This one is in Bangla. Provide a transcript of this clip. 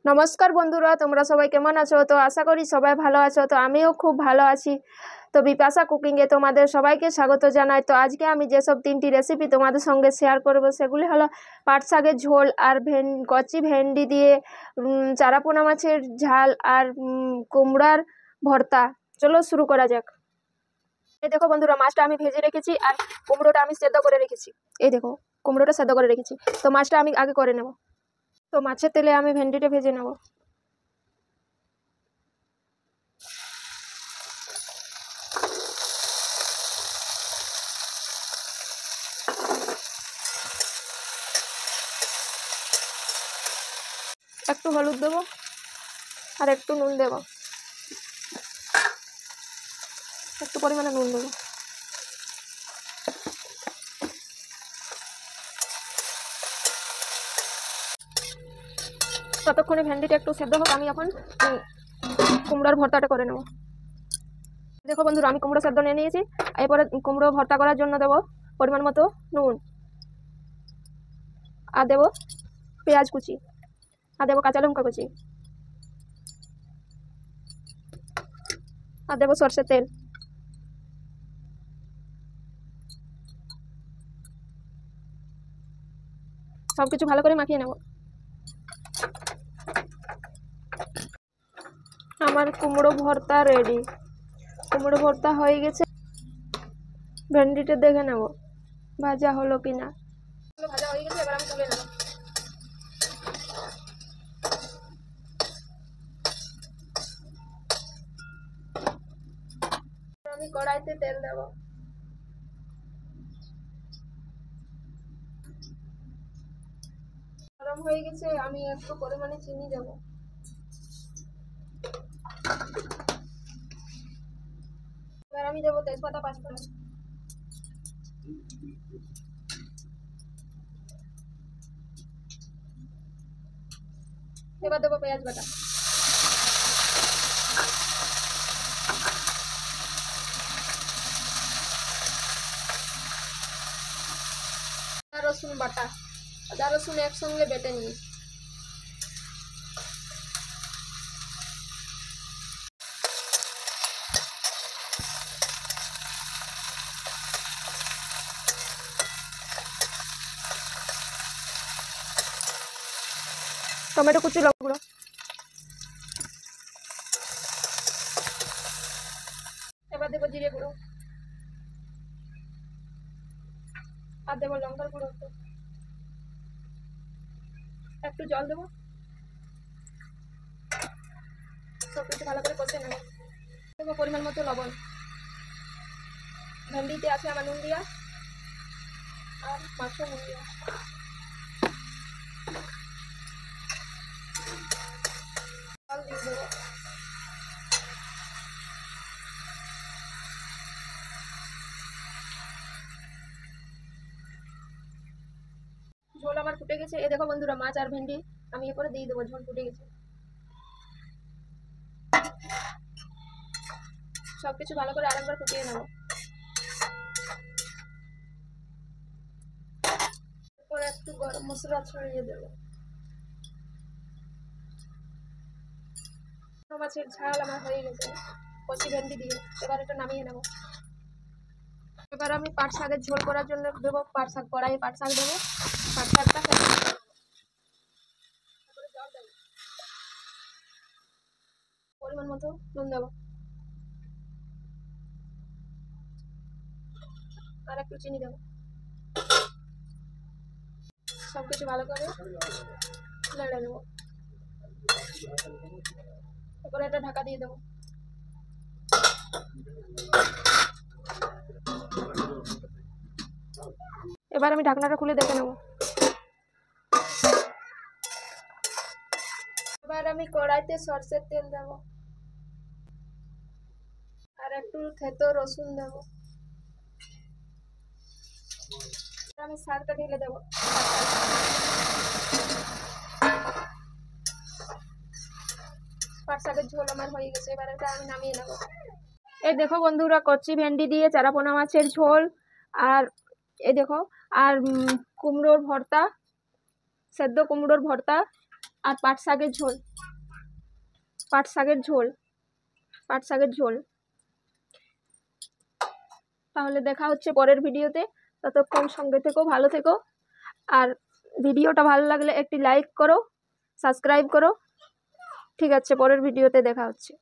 নমস্কার বন্ধুরা, তোমরা সবাই কেমন আছো? তো আশা করি সবাই ভালো আছো। তো আমিও খুব ভালো আছি। তো বিপাশা কুকিংয়ে তোমাদের সবাইকে স্বাগত জানাই। তো আজকে আমি যেসব 3টি রেসিপি তোমাদের সঙ্গে শেয়ার করব সেগুলি হলো পাট শাকের ঝোল আর কচি ভেন্ডি দিয়ে চারাপোনা মাছের ঝাল আর কুমড়ার ভর্তা। চলো শুরু করা যাক। এই দেখো বন্ধুরা, মাছটা আমি ভেজে রেখেছি আর কুমড়োটা আমি সেদ্ধ করে রেখেছি। এই দেখো কুমড়োটা সেদ্ধ করে রেখেছি। তো মাছটা আমি আগে করে নেব। তো মাছের তেলে আমি ভেন্ডিটা ভেজে নেব। একটু হলুদ দেবো আর একটু নুন দেবো, একটু পরিমাণে নুন দেবো। ততক্ষণে ভেন্ডিটা একটু সেদ্ধ হোক, আমি এখন কুমড়োর ভর্তাটা করে নেব। দেখো বন্ধুরা, আমি কুমড়ো সেদ্ধ নিয়ে নিয়েছি। এরপরে কুমড়ো ভর্তা করার জন্য দেবো পরিমাণ মতো নুন, আর দেবো পেঁয়াজ কুচি, আর দেবো কাঁচা লঙ্কা কুচি, আর দেবো সরষের তেল। সব কিছু ভালো করে মাখিয়ে নেব। আমার কুমড়ো ভর্তা রেডি। কুমড়ো ভর্তা হয়ে গেছে। ভেন্ডিটা দেখে নেব ভাজা হলো কিনা। ভাজা হয়ে গেছে, এবার আমি তুলে নেব। আমি কড়াইতে তেল দেব। গরম হয়ে গেছে, আমি একটু পরিমাণে চিনি দেব। এবার আমি দেবো তেজপাতা, পাঁচফোড়ন। এবার দেবো পেঁয়াজ বাটা, রসুন বাটা। আদা রসুন একসঙ্গে বেটে নিই। টমেটো কুচি, লঙ্কা গুঁড়ো, এবার দেবো জিরে গুঁড়ো, আর দেবো লঙ্কার গুঁড়ো, একটু জল দেবো। সব কিছু ভালো করে কষে নেব। দেবো পরিমাণ মতো লবণ। ভেন্ডিতে আছে আমার নুন দিয়া আর মাছও নুন দিয়া। জল দিয়ে দেবো। ঝোল আমার ফুটে গেছে। এই দেখো বন্ধুরা, মাছ আর ভেন্ডি আমি এরপরে দিয়ে দেবো। ঝোল ফুটে গেছে। সবকিছু ভালো করে আরেকবার ফুটিয়ে নেব। এরপরে একটু গরম মশলা ছড়িয়ে দেবো। মাছের ঝাল আমার হয়ে গেছে কচি ভেন্ডি দিয়ে। এবার এটা নামিয়ে নেব। এবার আমি পাট শাকের ঝোল করার জন্য দেবো পাট শাক। কড়াইয়ে পাট শাক দেবো। পাট শাকটা জল দেবো, পরিমাণ মতো নুন দেবো, আর একটু চিনি দেবো। সবকিছু ভালো করে নেড়ে নেবো। এরপরে এটা ঢাকা দিয়ে দেবো। এবার আমি ঢাকনাটা খুলে দেখে নেব। এবার আমি কড়াইতে সরষের তেল দেব আর একটু থেতো রসুন দেব। আমি শাকটা ঢেলে দেবো। পাট শাকের ঝোল আমার হয়ে গেছে। এবার এটা আমি নামিয়ে নেব। এই দেখো বন্ধুরা, কচি ভেন্ডি দিয়ে চারাপোনা মাছের ঝোল আর এই দেখো আর কুমড়োর ভর্তা, সেদ্ধ কুমড়োর ভর্তা আর পাট শাকের ঝোল, পাট শাকের ঝোল, পাট শাকের ঝোল। তাহলে দেখা হচ্ছে পরের ভিডিওতে, ততক্ষণ সঙ্গে থেকো, ভালো থেকো। আর ভিডিওটা ভালো লাগলে একটি লাইক করো, সাবস্ক্রাইব করো। ঠিক আছে, পরের ভিডিওতে দেখা হচ্ছে।